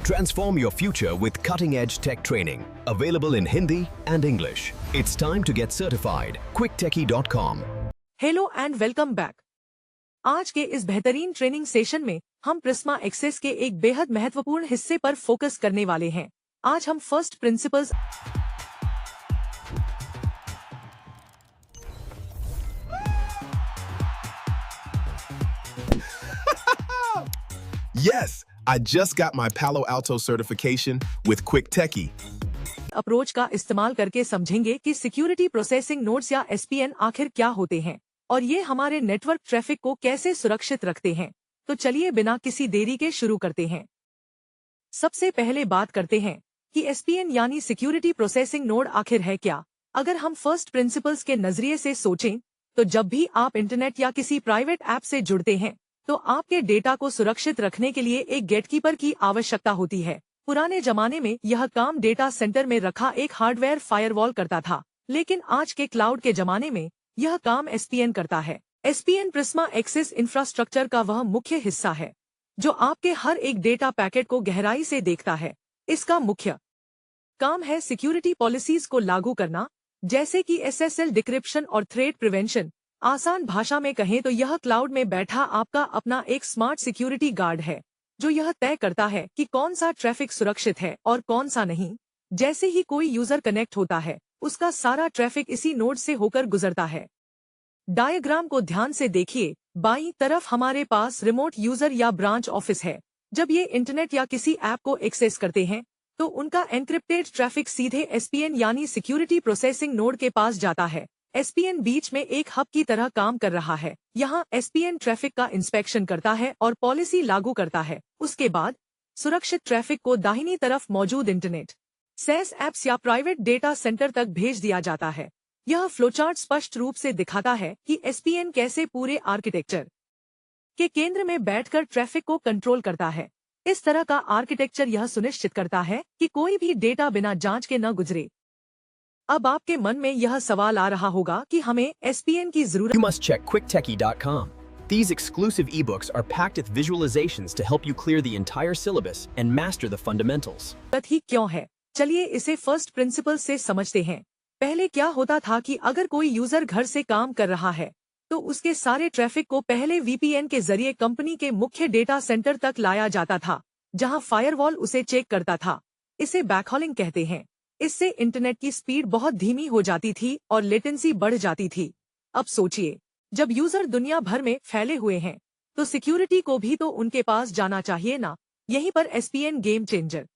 Transform your future with cutting-edge tech training, available in Hindi and English. It's time to get certified. quicktechie.com. Hello and welcome back. आज के इस बेहतरीन training session में हम Prisma access के एक बेहद महत्वपूर्ण हिस्से पर फोकस करने वाले हैं। आज हम first principles Yes, I just got my Palo Alto certification with QuickTechie. Approach का इस्तेमाल करके समझेंगे कि सिक्योरिटी प्रोसेसिंग नोड्स या एसपीएन आखिर क्या होते हैं और ये हमारे नेटवर्क ट्रैफिक को कैसे सुरक्षित रखते हैं। तो चलिए बिना किसी देरी के शुरू करते हैं। सबसे पहले बात करते हैं कि एसपीएन यानी सिक्योरिटी प्रोसेसिंग नोड आखिर है क्या। अगर हम फर्स्ट प्रिंसिपल्स के नजरिए से सोचें तो जब भी आप इंटरनेट या किसी प्राइवेट ऐप से जुड़ते हैं तो आपके डेटा को सुरक्षित रखने के लिए एक गेटकीपर की आवश्यकता होती है। पुराने जमाने में यह काम डेटा सेंटर में रखा एक हार्डवेयर फायरवॉल करता था, लेकिन आज के क्लाउड के जमाने में यह काम एसपीएन करता है। एसपीएन प्रिज्मा एक्सेस इंफ्रास्ट्रक्चर का वह मुख्य हिस्सा है जो आपके हर एक डेटा पैकेट को गहराई से देखता है। इसका मुख्य काम है सिक्योरिटी पॉलिसीज को लागू करना, जैसे कि एसएसएल डिक्रिप्शन और थ्रेट प्रिवेंशन। आसान भाषा में कहें तो यह क्लाउड में बैठा आपका अपना एक स्मार्ट सिक्योरिटी गार्ड है जो यह तय करता है कि कौन सा ट्रैफिक सुरक्षित है और कौन सा नहीं। जैसे ही कोई यूजर कनेक्ट होता है उसका सारा ट्रैफिक इसी नोड से होकर गुजरता है। डायग्राम को ध्यान से देखिए। बाईं तरफ हमारे पास रिमोट यूजर या ब्रांच ऑफिस है। जब ये इंटरनेट या किसी ऐप को एक्सेस करते हैं तो उनका एन्क्रिप्टेड ट्रैफिक सीधे एसपीएन यानी सिक्योरिटी प्रोसेसिंग नोड के पास जाता है। एसपीएन बीच में एक हब की तरह काम कर रहा है। यहाँ एसपीएन ट्रैफिक का इंस्पेक्शन करता है और पॉलिसी लागू करता है। उसके बाद सुरक्षित ट्रैफिक को दाहिनी तरफ मौजूद इंटरनेट, सेस ऐप्स या प्राइवेट डेटा सेंटर तक भेज दिया जाता है। यह फ्लोचार्ट स्पष्ट रूप से दिखाता है कि एसपीएन कैसे पूरे आर्किटेक्चर के केंद्र में बैठकर ट्रैफिक को कंट्रोल करता है। इस तरह का आर्किटेक्चर यह सुनिश्चित करता है कि कोई भी डेटा बिना जांच के न गुजरे। अब आपके मन में यह सवाल आ रहा होगा कि हमें एसपीएन की जरूरत। You must check quicktechie.com. These exclusive ebooks are packed with visualizations to help you clear the entire syllabus and master the fundamentals. ही क्यों है, चलिए इसे फर्स्ट प्रिंसिपल से समझते हैं। पहले क्या होता था कि अगर कोई यूजर घर से काम कर रहा है तो उसके सारे ट्रैफिक को पहले वीपीएन के जरिए कंपनी के मुख्य डेटा सेंटर तक लाया जाता था, जहां फायरवॉल उसे चेक करता था। इसे बैकहॉलिंग कहते हैं। इससे इंटरनेट की स्पीड बहुत धीमी हो जाती थी और लेटेंसी बढ़ जाती थी। अब सोचिए, जब यूजर दुनिया भर में फैले हुए हैं तो सिक्योरिटी को भी तो उनके पास जाना चाहिए ना। यहीं पर एसपीएन गेम चेंजर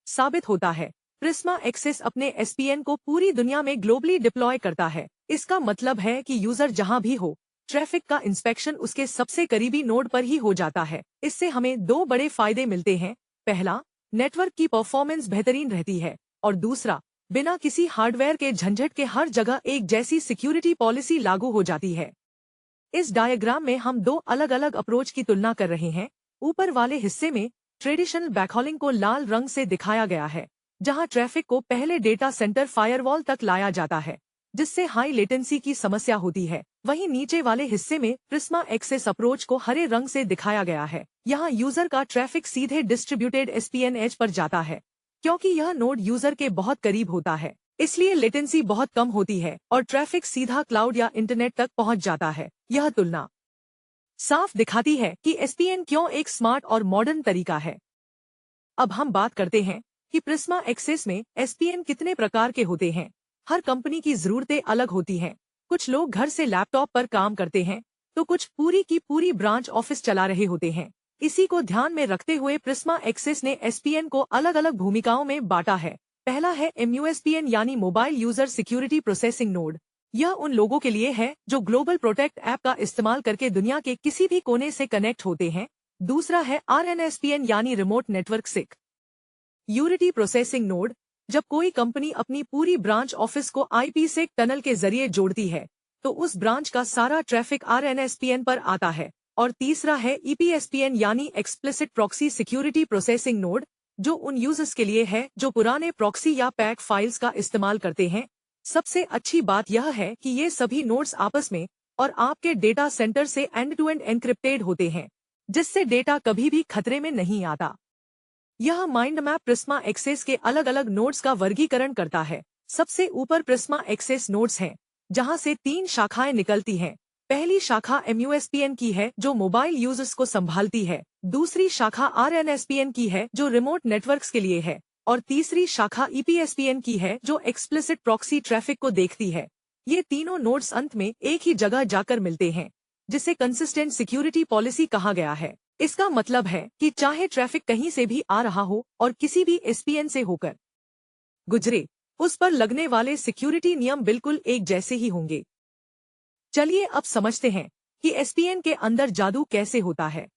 साबित होता है। प्रिज्मा एक्सेस अपने एसपीएन को पूरी दुनिया में ग्लोबली डिप्लॉय करता है। इसका मतलब है कि यूजर जहां भी हो, ट्रैफिक का इंस्पेक्शन उसके सबसे करीबी नोड पर ही हो जाता है। इससे हमें दो बड़े फायदे मिलते हैं। पहला, नेटवर्क की परफॉर्मेंस बेहतरीन रहती है और दूसरा, बिना किसी हार्डवेयर के झंझट के हर जगह एक जैसी सिक्योरिटी पॉलिसी लागू हो जाती है। इस डायग्राम में हम दो अलग अलग अप्रोच की तुलना कर रहे हैं। ऊपर वाले हिस्से में ट्रेडिशनल बैकहॉलिंग को लाल रंग से दिखाया गया है, जहां ट्रैफिक को पहले डेटा सेंटर फायरवॉल तक लाया जाता है, जिससे हाई लेटेंसी की समस्या होती है। वहीं नीचे वाले हिस्से में प्रिज्मा एक्सेस अप्रोच को हरे रंग से दिखाया गया है। यहाँ यूजर का ट्रैफिक सीधे डिस्ट्रीब्यूटेड एसपीएन एज पर जाता है। क्योंकि यह नोड यूजर के बहुत करीब होता है, इसलिए लेटेंसी बहुत कम होती है और ट्रैफिक सीधा क्लाउड या इंटरनेट तक पहुंच जाता है। यह तुलना साफ दिखाती है कि एसपीएन क्यों एक स्मार्ट और मॉडर्न तरीका है। अब हम बात करते हैं कि प्रिज्मा एक्सेस में एसपीएन कितने प्रकार के होते हैं। हर कंपनी की जरूरतें अलग होती हैं। कुछ लोग घर से लैपटॉप पर काम करते हैं तो कुछ पूरी की पूरी ब्रांच ऑफिस चला रहे होते हैं। इसी को ध्यान में रखते हुए प्रिज्मा एक्सेस ने एसपीएन को अलग अलग भूमिकाओं में बांटा है। पहला है एमयूएसपीएन यानी mobile user security processing node. यह उन लोगों के लिए है जो ग्लोबल प्रोटेक्ट ऐप का इस्तेमाल करके दुनिया के किसी भी कोने से कनेक्ट होते हैं। दूसरा है आरएनएसपीएन यानी remote network security processing node. जब कोई कंपनी अपनी पूरी ब्रांच ऑफिस को आईपीसेक टनल के जरिए जोड़ती है तो उस ब्रांच का सारा ट्रैफिक आरएनएसपीएन पर आता है। और तीसरा है ईपीएसपीएन यानी explicit proxy security processing node, जो उन यूजर्स के लिए है जो पुराने प्रॉक्सी या पैक फाइल्स का इस्तेमाल करते हैं। सबसे अच्छी बात यह है कि ये सभी नोड्स आपस में और आपके डेटा सेंटर से एंड टू एंड एन्क्रिप्टेड होते हैं, जिससे डेटा कभी भी खतरे में नहीं आता। यह माइंड मैप प्रिज्मा एक्सेस के अलग अलग नोड्स का वर्गीकरण करता है। सबसे ऊपर प्रिज्मा एक्सेस नोड्स हैं, जहां से 3 शाखाएं निकलती हैं। पहली शाखा MUSPN की है, जो मोबाइल यूजर्स को संभालती है। दूसरी शाखा RNSPN की है, जो रिमोट नेटवर्क्स के लिए है। और तीसरी शाखा EPSPN की है, जो एक्सप्लिसिट प्रॉक्सी ट्रैफिक को देखती है। ये तीनों नोड्स अंत में एक ही जगह जाकर मिलते हैं, जिसे कंसिस्टेंट सिक्योरिटी पॉलिसी कहा गया है। इसका मतलब है कि चाहे ट्रैफिक कहीं से भी आ रहा हो और किसी भी SPN से होकर गुजरे, उस पर लगने वाले सिक्योरिटी नियम बिल्कुल एक जैसे ही होंगे। चलिए अब समझते हैं कि SPN के अंदर जादू कैसे होता है।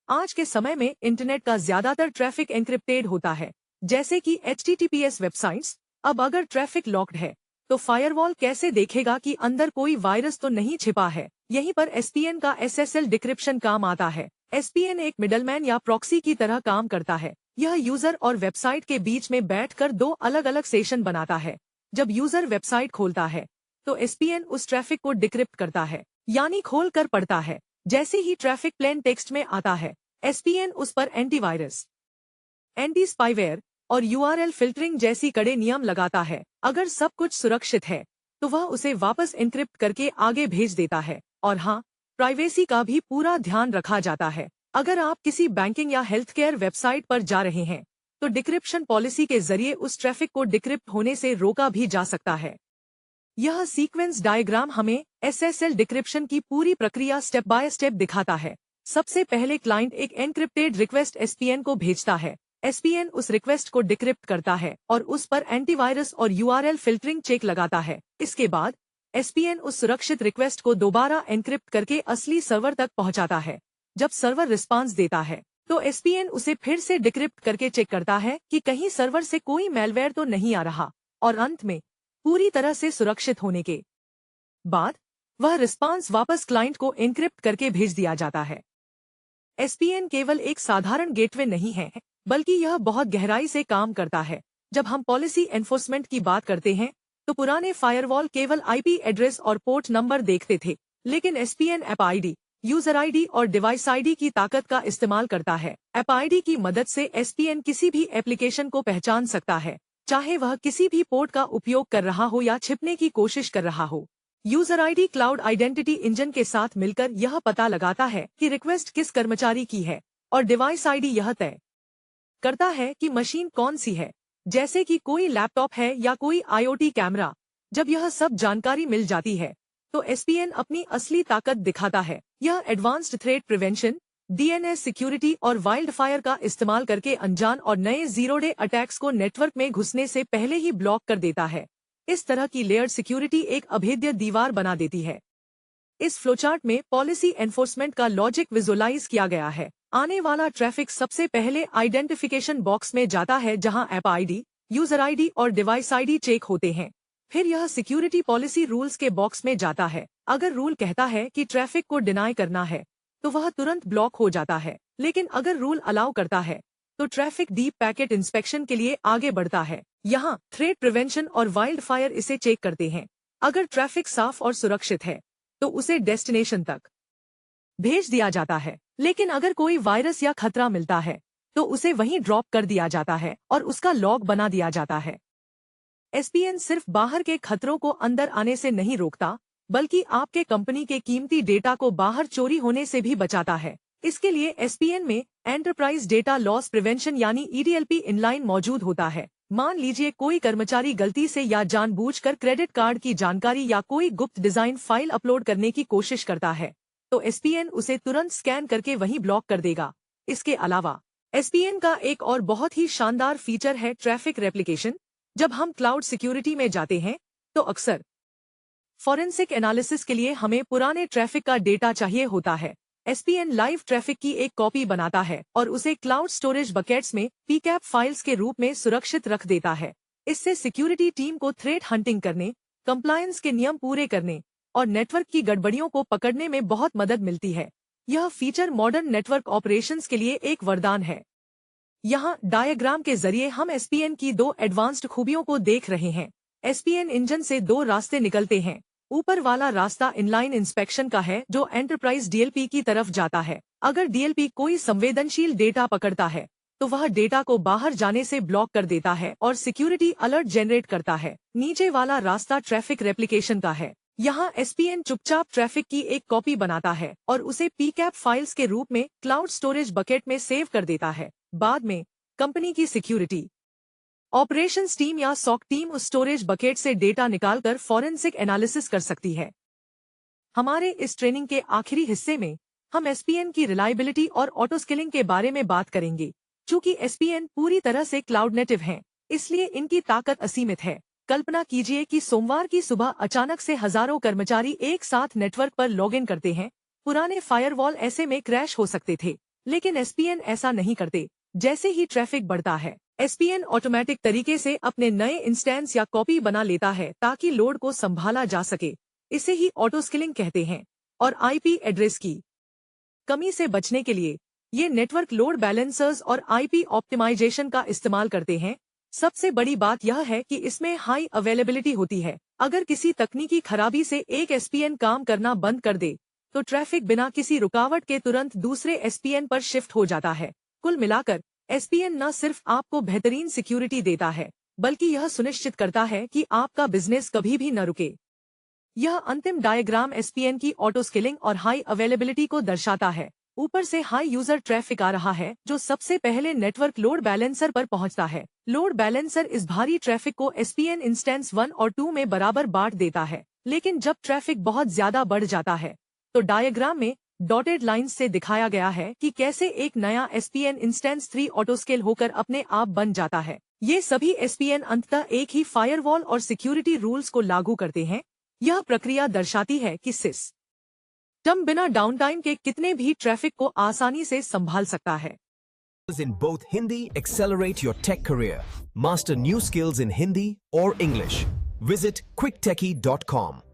आज के समय में इंटरनेट का ज्यादातर ट्रैफिक एन्क्रिप्टेड होता है, जैसे कि HTTPS वेबसाइट्स। अब अगर ट्रैफिक लॉक्ड है, तो फायरवॉल कैसे देखेगा कि अंदर कोई वायरस तो नहीं छिपा है। यहीं पर SPN का SSL डिक्रिप्शन काम आता है। SPN एक मिडलमैन या प्रॉक्सी की तरह काम करता है। यह यूजर और वेबसाइट के बीच में बैठकर 2 अलग अलग सेशन बनाता है। जब यूजर वेबसाइट खोलता है, तो SPN उस ट्रैफिक को डिक्रिप्ट करता है, यानी खोल कर पढ़ता है। जैसे ही ट्रैफिक प्लेन टेक्स्ट में आता है, SPN उस पर एंटीवायरस, एंटी स्पाईवेयर और URL फिल्टरिंग जैसी कड़े नियम लगाता है। अगर सब कुछ सुरक्षित है, तो वह उसे वापस एन्क्रिप्ट करके आगे भेज देता है। और हाँ, प्राइवेसी का भी पूरा ध्यान रखा जाता है। अगर आप किसी बैंकिंग या हेल्थ केयर वेबसाइट पर जा रहे हैं, तो डिक्रिप्शन पॉलिसी के जरिए उस ट्रैफिक को डिक्रिप्ट होने से रोका भी जा सकता है। यह सीक्वेंस डायग्राम हमें SSL डिक्रिप्शन की पूरी प्रक्रिया स्टेप बाय स्टेप दिखाता है। सबसे पहले क्लाइंट एक एन्क्रिप्टेड रिक्वेस्ट SPN को भेजता है। SPN उस रिक्वेस्ट को डिक्रिप्ट करता है और उस पर एंटीवायरस और URL फिल्टरिंग चेक लगाता है। इसके बाद SPN उस सुरक्षित रिक्वेस्ट को दोबारा एन्क्रिप्ट करके असली सर्वर तक पहुंचाता है। जब सर्वर रिस्पांस देता है, तो SPN उसे फिर से डिक्रिप्ट करके चेक करता है कि कहीं सर्वर से कोई मैलवेयर तो नहीं आ रहा। और अंत में पूरी तरह से सुरक्षित होने के बाद वह रिस्पांस वापस क्लाइंट को एन्क्रिप्ट करके भेज दिया जाता है। SPN केवल एक साधारण गेटवे नहीं है, बल्कि यह बहुत गहराई से काम करता है। जब हम पॉलिसी एनफोर्समेंट की बात करते हैं, तो पुराने फायरवॉल केवल IP एड्रेस और पोर्ट नंबर देखते थे, लेकिन SPN app ID, user ID और डिवाइस ID की ताकत का इस्तेमाल करता है। ऐप ID की मदद से SPN किसी भी एप्लीकेशन को पहचान सकता है, चाहे वह किसी भी पोर्ट का उपयोग कर रहा हो या छिपने की कोशिश कर रहा हो। User ID cloud identity engine के साथ मिलकर यह पता लगाता है कि रिक्वेस्ट किस कर्मचारी की है, और डिवाइस ID यह तय करता है कि मशीन कौन सी है, जैसे कि कोई लैपटॉप है या कोई IoT कैमरा। जब यह सब जानकारी मिल जाती है, तो SPN अपनी असली ताकत दिखाता है। यह advanced threat prevention, DNS security और वाइल्ड फायर का इस्तेमाल करके अनजान और नए जीरो डे अटैक्स को नेटवर्क में घुसने से पहले ही ब्लॉक कर देता है। इस तरह की लेयर्ड सिक्योरिटी एक अभेद्य दीवार बना देती है। इस फ्लोचार्ट में पॉलिसी एनफोर्समेंट का लॉजिक विजुअलाइज किया गया है। आने वाला ट्रैफिक सबसे पहले आइडेंटिफिकेशन बॉक्स में जाता है, जहां ऐप ID, यूजर ID और डिवाइस ID चेक होते हैं। फिर यह सिक्योरिटी पॉलिसी रूल्स के बॉक्स में जाता है। अगर रूल कहता है कि ट्रैफिक को डिनाई करना है, तो वह तुरंत ब्लॉक हो जाता है। लेकिन अगर रूल अलाउ करता है, तो ट्रैफिक डीप पैकेट इंस्पेक्शन के लिए आगे बढ़ता है। यहाँ थ्रेट प्रिवेंशन और वाइल्ड फायर इसे चेक करते हैं। अगर ट्रैफिक साफ और सुरक्षित है, तो उसे डेस्टिनेशन तक भेज दिया जाता है। लेकिन अगर कोई वायरस या खतरा मिलता है, तो उसे वहीं ड्रॉप कर दिया जाता है और उसका लॉग बना दिया जाता है। SPN सिर्फ बाहर के खतरों को अंदर आने से नहीं रोकता, बल्कि आपके कंपनी के कीमती डेटा को बाहर चोरी होने से भी बचाता है। इसके लिए SPN में एंटरप्राइज डेटा लॉस प्रिवेंशन यानी EDLP इनलाइन मौजूद होता है। मान लीजिए कोई कर्मचारी गलती से या जानबूझकर क्रेडिट कार्ड की जानकारी या कोई गुप्त डिजाइन फाइल अपलोड करने की कोशिश करता है, तो SPN उसे तुरंत स्कैन करके वहीं ब्लॉक कर देगा। इसके अलावा SPN का एक और बहुत ही शानदार फीचर है ट्रैफिक रेप्लिकेशन। जब हम क्लाउड सिक्योरिटी में जाते हैं, तो अक्सर फॉरेंसिक एनालिसिस के लिए हमें पुराने ट्रैफिक का डेटा चाहिए होता है। SPN लाइव ट्रैफिक की एक कॉपी बनाता है और उसे क्लाउड स्टोरेज बकेट्स में PCAP फाइल्स के रूप में सुरक्षित रख देता है। इससे सिक्योरिटी टीम को थ्रेट हंटिंग करने, कंप्लायंस के नियम पूरे करने और नेटवर्क की गड़बड़ियों को पकड़ने में बहुत मदद मिलती है। यह फीचर मॉडर्न नेटवर्क ऑपरेशंस के लिए एक वरदान है। यहाँ डायग्राम के जरिए हम SPN की 2 एडवांस्ड खूबियों को देख रहे हैं। SPN इंजन से 2 रास्ते निकलते हैं। ऊपर वाला रास्ता इनलाइन इंस्पेक्शन का है, जो एंटरप्राइज DLP की तरफ जाता है। अगर DLP कोई संवेदनशील डेटा पकड़ता है, तो वह डेटा को बाहर जाने से ब्लॉक कर देता है और सिक्योरिटी अलर्ट जनरेट करता है। नीचे वाला रास्ता ट्रैफिक रेप्लिकेशन का है। यहाँ एसपीएन चुपचाप ट्रैफिक की एक कॉपी बनाता है और उसे पीकैप फाइल्स के रूप में क्लाउड स्टोरेज बकेट में सेव कर देता है। बाद में कंपनी की सिक्योरिटी ऑपरेशंस टीम या सॉक टीम उस स्टोरेज बकेट से डेटा निकालकर फॉरेंसिक एनालिसिस कर सकती है। हमारे इस ट्रेनिंग के आखिरी हिस्से में हम एसपीएन की रिलायबिलिटी और ऑटो स्केलिंग के बारे में बात करेंगे। चूंकि एसपीएन पूरी तरह से क्लाउड नेटिव हैं, इसलिए इनकी ताकत असीमित है। कल्पना कीजिए कि सोमवार की सुबह अचानक से हजारों कर्मचारी एक साथ नेटवर्क पर लॉगिन करते हैं। पुराने फायरवॉल ऐसे में क्रैश हो सकते थे, लेकिन एसपीएन ऐसा नहीं करते। जैसे ही ट्रैफिक बढ़ता है, एसपीएन ऑटोमेटिक तरीके से अपने नए इंस्टेंस या कॉपी बना लेता है ताकि लोड को संभाला जा सके। इसे ही ऑटो स्केलिंग कहते हैं। और आईपी एड्रेस की कमी से बचने के लिए ये नेटवर्क लोड बैलेंसर्स और आईपी ऑप्टिमाइजेशन का इस्तेमाल करते हैं। सबसे बड़ी बात यह है कि इसमें हाई अवेलेबिलिटी होती है। अगर किसी तकनीकी खराबी से एक एसपीएन काम करना बंद कर दे, तो ट्रैफिक बिना किसी रुकावट के तुरंत दूसरे एसपीएन पर शिफ्ट हो जाता है। कुल मिलाकर एसपीएन न सिर्फ आपको बेहतरीन सिक्योरिटी देता है, बल्कि यह सुनिश्चित करता है कि आपका बिजनेस कभी भी न रुके। यह अंतिम डायग्राम एसपीएन की ऑटो स्केलिंग और हाई अवेलेबिलिटी को दर्शाता है। ऊपर से हाई यूजर ट्रैफिक आ रहा है, जो सबसे पहले नेटवर्क लोड बैलेंसर पर पहुंचता है। लोड बैलेंसर इस भारी ट्रैफिक को एसपीएन इंस्टेंस 1 और 2 में बराबर बांट देता है। लेकिन जब ट्रैफिक बहुत ज्यादा बढ़ जाता है, तो डायग्राम में डॉटेड लाइंस से दिखाया गया है कि कैसे एक नया एसपीएन इंस्टेंस 3 ऑटो स्केल होकर अपने आप बन जाता है। ये सभी एसपीएन अंततः एक ही फायरवॉल और सिक्योरिटी रूल्स को लागू करते हैं। यह प्रक्रिया दर्शाती है कि सिस्टम बिना डाउनटाइम के कितने भी ट्रैफिक को आसानी से संभाल सकता है। In both Hindi, accelerate your tech career. Master new skills in Hindi or English. Visit quicktechie.com.